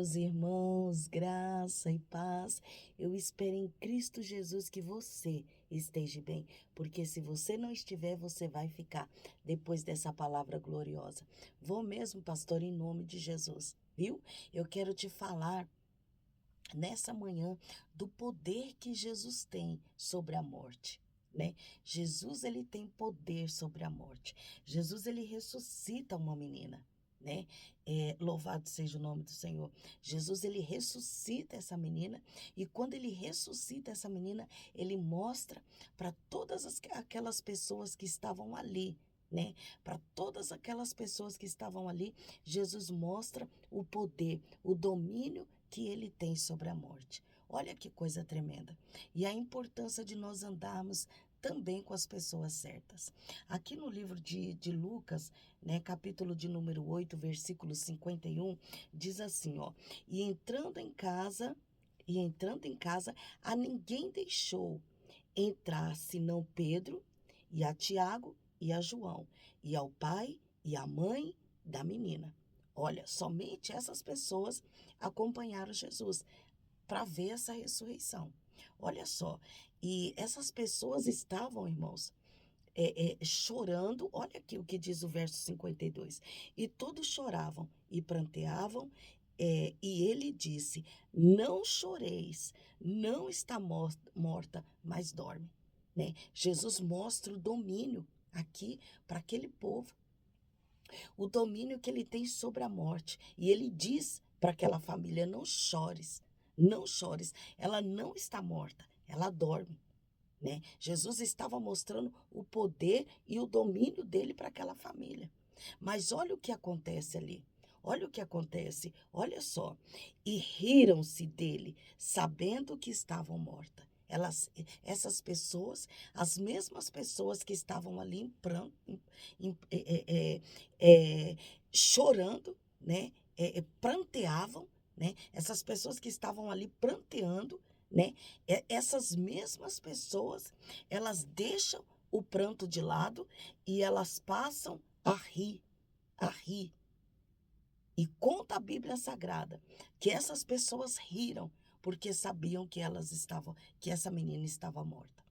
meus irmãos, graça e paz. Eu espero em Cristo Jesus que você esteja bem, porque se você não estiver, você vai ficar depois dessa palavra gloriosa. Vou mesmo, pastor, em nome de Jesus, viu? Eu quero te falar nessa manhã do poder que Jesus tem sobre a morte. Né? Jesus, ele tem poder sobre a morte. Jesus, ele ressuscita uma menina, né? Louvado seja o nome do Senhor. Jesus, ele ressuscita essa menina, e quando ele ressuscita essa menina, ele mostra para todas aquelas pessoas que estavam ali, né? Para todas aquelas pessoas que estavam ali, Jesus mostra o poder, o domínio que ele tem sobre a morte. Olha que coisa tremenda. E a importância de nós andarmos também com as pessoas certas. Aqui no livro de Lucas, né, capítulo de número 8, versículo 51, diz assim, ó: e entrando em casa, a ninguém deixou entrar senão Pedro e a Tiago e a João, e ao pai e à mãe da menina. Olha, somente essas pessoas acompanharam Jesus para ver essa ressurreição. Olha só, e essas pessoas estavam, irmãos, chorando. Olha aqui o que diz o verso 52. E todos choravam e pranteavam, e ele disse: Não choreis, não está morta, mas dorme. Né? Jesus mostra o domínio aqui para aquele povo, o domínio que ele tem sobre a morte. E ele diz para aquela família: não chores, não chores. Ela não está morta, ela dorme. Né? Jesus estava mostrando o poder e o domínio dele para aquela família. Mas olha o que acontece ali. Olha o que acontece. Olha só. E riram-se dele, sabendo que estavam mortas. Essas pessoas, as mesmas pessoas que estavam ali em pranto, chorando, né? Pranteavam, né? Essas pessoas que estavam ali pranteando, né? Essas mesmas pessoas, elas deixam o pranto de lado e elas passam a rir, a rir. E conta a Bíblia Sagrada que essas pessoas riram porque sabiam que essa menina estava morta.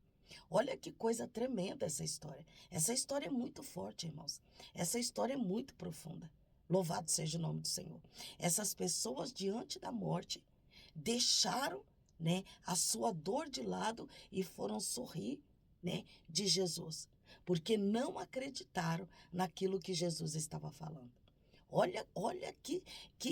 Olha que coisa tremenda essa história. Essa história é muito forte, irmãos. Essa história é muito profunda. Louvado seja o nome do Senhor. Essas pessoas diante da morte deixaram, né, a sua dor de lado e foram sorrir, né, de Jesus, porque não acreditaram naquilo que Jesus estava falando. Olha que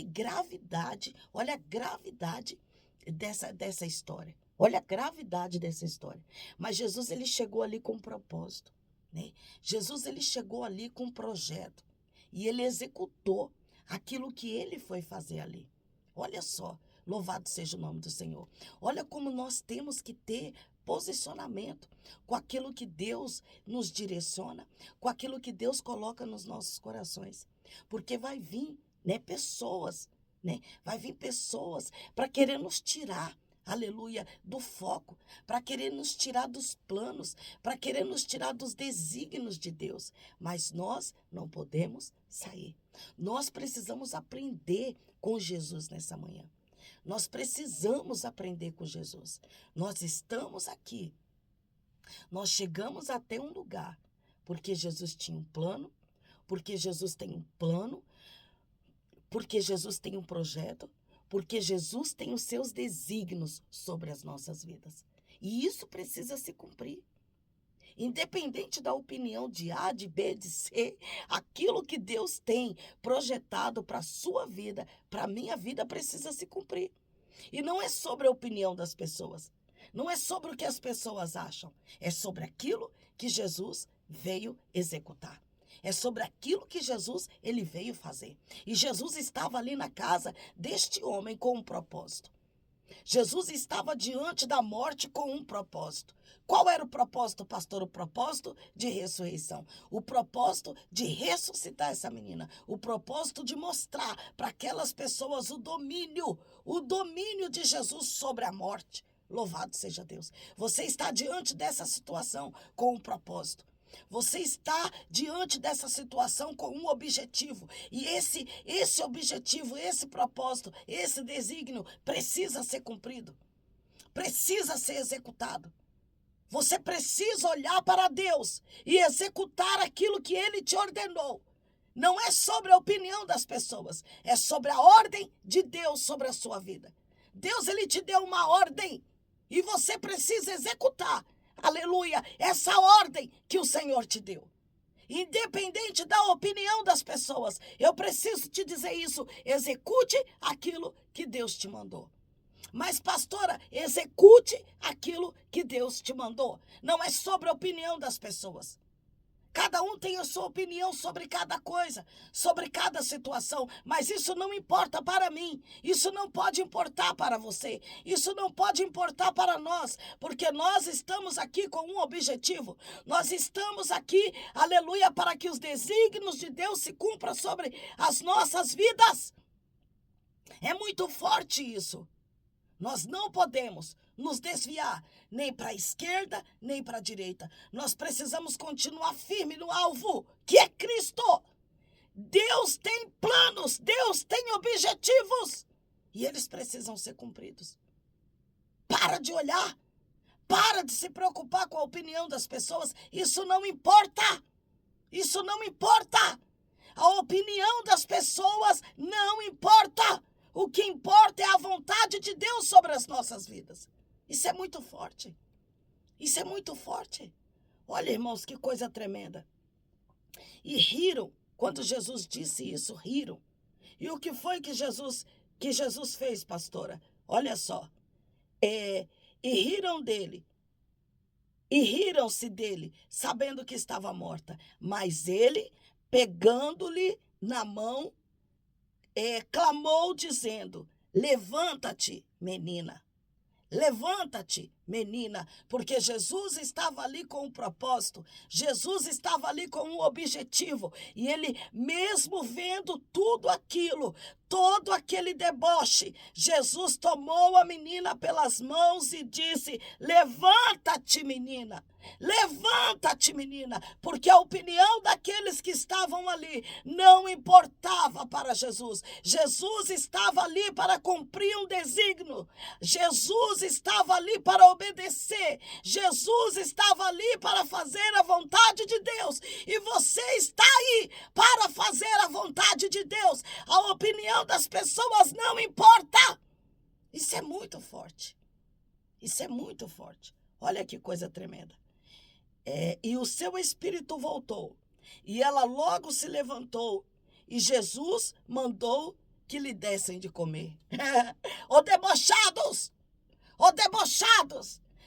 gravidade, olha a gravidade dessa história. Olha a gravidade dessa história. Mas Jesus, ele chegou ali com um propósito, né? Jesus, ele chegou ali com um projeto e ele executou aquilo que ele foi fazer ali. Olha só, louvado seja o nome do Senhor. Olha como nós temos que ter posicionamento com aquilo que Deus nos direciona, com aquilo que Deus coloca nos nossos corações. Porque vai vir, né, pessoas, né? Vai vir pessoas para querer nos tirar, aleluia, do foco, para querer nos tirar dos planos, para querer nos tirar dos desígnios de Deus. Mas nós não podemos sair. Nós precisamos aprender com Jesus nessa manhã. Nós precisamos aprender com Jesus. Nós estamos aqui. Nós chegamos até um lugar porque Jesus tinha um plano, porque Jesus tem um plano, porque Jesus tem um projeto, porque Jesus tem os seus desígnios sobre as nossas vidas. E isso precisa se cumprir. Independente da opinião de A, de B, de C, aquilo que Deus tem projetado para a sua vida, para a minha vida, precisa se cumprir. E não é sobre a opinião das pessoas. Não é sobre o que as pessoas acham. É sobre aquilo que Jesus veio executar. É sobre aquilo que Jesus ele veio fazer. E Jesus estava ali na casa deste homem com um propósito. Jesus estava diante da morte com um propósito. Qual era o propósito, pastor? O propósito de ressurreição. O propósito de ressuscitar essa menina. O propósito de mostrar para aquelas pessoas o domínio de Jesus sobre a morte. Louvado seja Deus. Você está diante dessa situação com um propósito. Você está diante dessa situação com um objetivo. E esse objetivo, esse propósito, esse desígnio precisa ser cumprido. Precisa ser executado. Você precisa olhar para Deus e executar aquilo que Ele te ordenou. Não é sobre a opinião das pessoas, é sobre a ordem de Deus sobre a sua vida. Deus, Ele te deu uma ordem e você precisa executar, aleluia, essa ordem que o Senhor te deu. Independente da opinião das pessoas, eu preciso te dizer isso, execute aquilo que Deus te mandou. Mas, pastora, execute aquilo que Deus te mandou. Não é sobre a opinião das pessoas. Cada um tem a sua opinião sobre cada coisa, sobre cada situação, mas isso não importa para mim, isso não pode importar para você, isso não pode importar para nós, porque nós estamos aqui com um objetivo, nós estamos aqui, aleluia, para que os desígnios de Deus se cumpram sobre as nossas vidas. É muito forte isso. Nós não podemos nos desviar nem para a esquerda, nem para a direita. Nós precisamos continuar firme no alvo, que é Cristo. Deus tem planos, Deus tem objetivos, e eles precisam ser cumpridos. Para de olhar, para de se preocupar com a opinião das pessoas. Isso não importa. Isso não importa. A opinião das pessoas não importa. O que importa é a vontade de Deus sobre as nossas vidas. Isso é muito forte. Isso é muito forte. Olha, irmãos, que coisa tremenda. E riram, quando Jesus disse isso, riram. E o que foi que Jesus fez, pastora? Olha só. E riram dele. E riram-se dele, sabendo que estava morta. Mas ele, pegando-lhe na mão, clamou dizendo, levanta-te, menina. Levanta-te, menina, porque Jesus estava ali com um propósito, Jesus estava ali com um objetivo, e ele, mesmo vendo tudo aquilo, todo aquele deboche, Jesus tomou a menina pelas mãos e disse, levanta-te, menina. Levanta-te, menina, porque a opinião daqueles que estavam ali não importava para Jesus. Jesus estava ali para cumprir um desígnio. Jesus estava ali para obedecer. Jesus estava ali para fazer a vontade de Deus. E você está aí para fazer a vontade de Deus. A opinião das pessoas não importa. Isso é muito forte. Isso é muito forte. Olha que coisa tremenda. E o seu espírito voltou, e ela logo se levantou, e Jesus mandou que lhe dessem de comer. Ô debochados,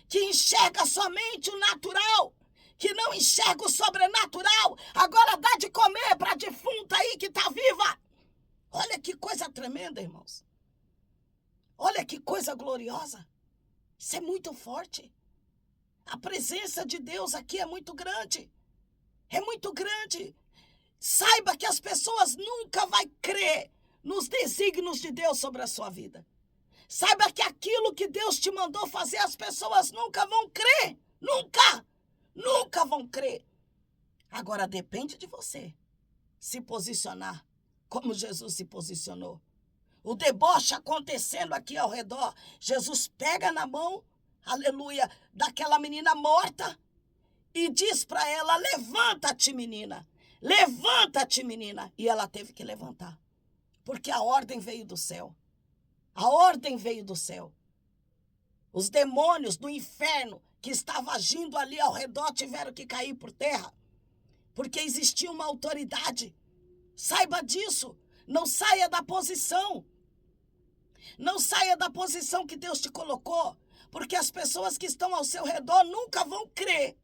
que enxerga somente o natural, que não enxerga o sobrenatural, agora dá de comer para a defunta aí que está viva. Olha que coisa tremenda, irmãos. Olha que coisa gloriosa. Isso é muito forte. A presença de Deus aqui é muito grande. É muito grande. Saiba que as pessoas nunca vão crer nos desígnios de Deus sobre a sua vida. Saiba que aquilo que Deus te mandou fazer, as pessoas nunca vão crer. Nunca. Nunca vão crer. Agora depende de você se posicionar como Jesus se posicionou. O deboche acontecendo aqui ao redor. Jesus pega na mão, aleluia, daquela menina morta e diz para ela, levanta-te, menina. Levanta-te, menina. E ela teve que levantar, porque a ordem veio do céu. A ordem veio do céu. Os demônios do inferno que estavam agindo ali ao redor tiveram que cair por terra, porque existia uma autoridade. Saiba disso. Não saia da posição. Não saia da posição que Deus te colocou, porque as pessoas que estão ao seu redor nunca vão crer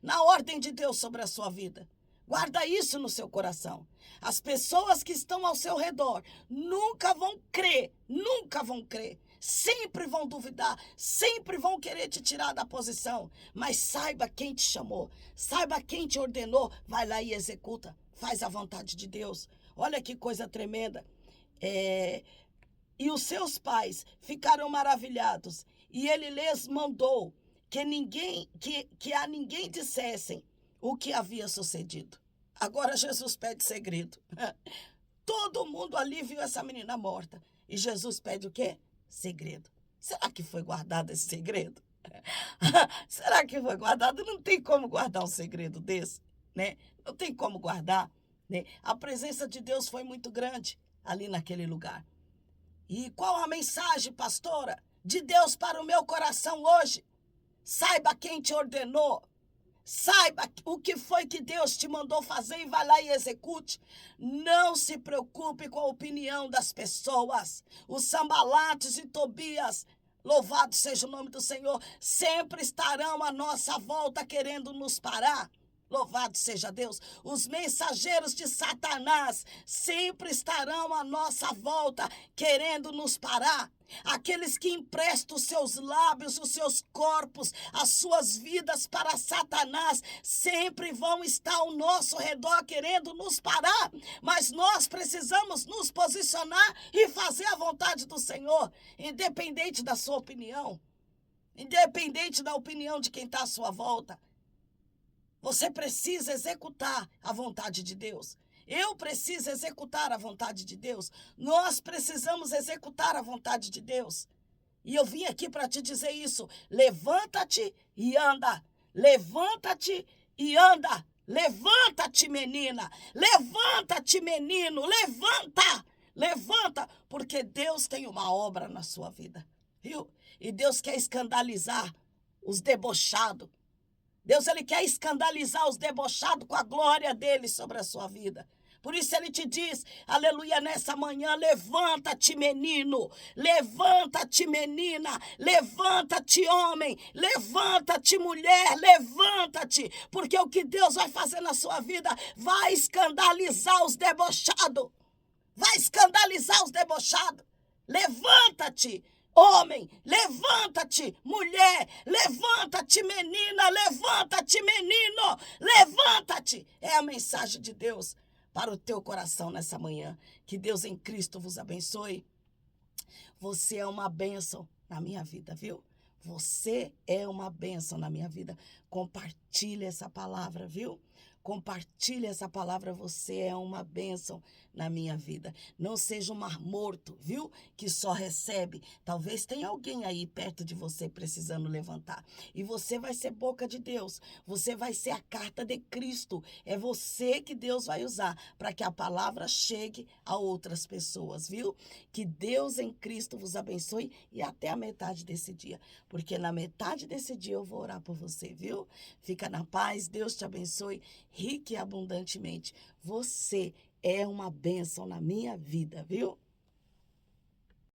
na ordem de Deus sobre a sua vida. Guarda isso no seu coração. As pessoas que estão ao seu redor nunca vão crer. Sempre vão duvidar, sempre vão querer te tirar da posição. Mas saiba quem te chamou, saiba quem te ordenou. Vai lá e executa, faz a vontade de Deus. Olha que coisa tremenda. E os seus pais ficaram maravilhados, e ele lhes mandou que a ninguém dissessem o que havia sucedido. Agora Jesus pede segredo. Todo mundo ali viu essa menina morta. E Jesus pede o quê? Segredo. Será que foi guardado esse segredo? Será que foi guardado? Não tem como guardar um segredo desse, né? Não tem como guardar, né? A presença de Deus foi muito grande ali naquele lugar. E qual a mensagem, pastora, de Deus para o meu coração hoje? Saiba quem te ordenou. Saiba o que foi que Deus te mandou fazer e vai lá e execute. Não se preocupe com a opinião das pessoas. Os Sambalates e Tobias, louvado seja o nome do Senhor, sempre estarão à nossa volta querendo nos parar. Louvado seja Deus. Os mensageiros de Satanás sempre estarão à nossa volta querendo nos parar. Aqueles que emprestam os seus lábios, os seus corpos, as suas vidas para Satanás, sempre vão estar ao nosso redor querendo nos parar. Mas nós precisamos nos posicionar e fazer a vontade do Senhor, independente da sua opinião, independente da opinião de quem está à sua volta. Você precisa executar a vontade de Deus. Eu preciso executar a vontade de Deus. Nós precisamos executar a vontade de Deus. E eu vim aqui para te dizer isso. Levanta-te e anda. Levanta-te e anda. Levanta-te, menina. Levanta-te, menino. Levanta. Levanta, porque Deus tem uma obra na sua vida. Viu? E Deus quer escandalizar os debochados. Deus, ele quer escandalizar os debochados com a glória dele sobre a sua vida. Por isso ele te diz, aleluia, nessa manhã, levanta-te, menino, levanta-te, menina, levanta-te, homem, levanta-te, mulher, levanta-te, porque o que Deus vai fazer na sua vida vai escandalizar os debochados, vai escandalizar os debochados. Levanta-te, homem, levanta-te, mulher, levanta-te, menina, levanta-te, menino, levanta-te. É a mensagem de Deus para o teu coração nessa manhã. Que Deus em Cristo vos abençoe. Você é uma bênção na minha vida, viu? Você é uma bênção na minha vida. Compartilhe essa palavra, viu? Compartilhe essa palavra, você é uma bênção na minha vida. Não seja um mar morto, viu? Que só recebe. Talvez tenha alguém aí perto de você precisando levantar. E você vai ser boca de Deus. Você vai ser a carta de Cristo. É você que Deus vai usar para que a palavra chegue a outras pessoas, viu? Que Deus em Cristo vos abençoe e até a metade desse dia. Porque na metade desse dia eu vou orar por você, viu? Fica na paz, Deus te abençoe rica e abundantemente. Você é uma bênção na minha vida, viu?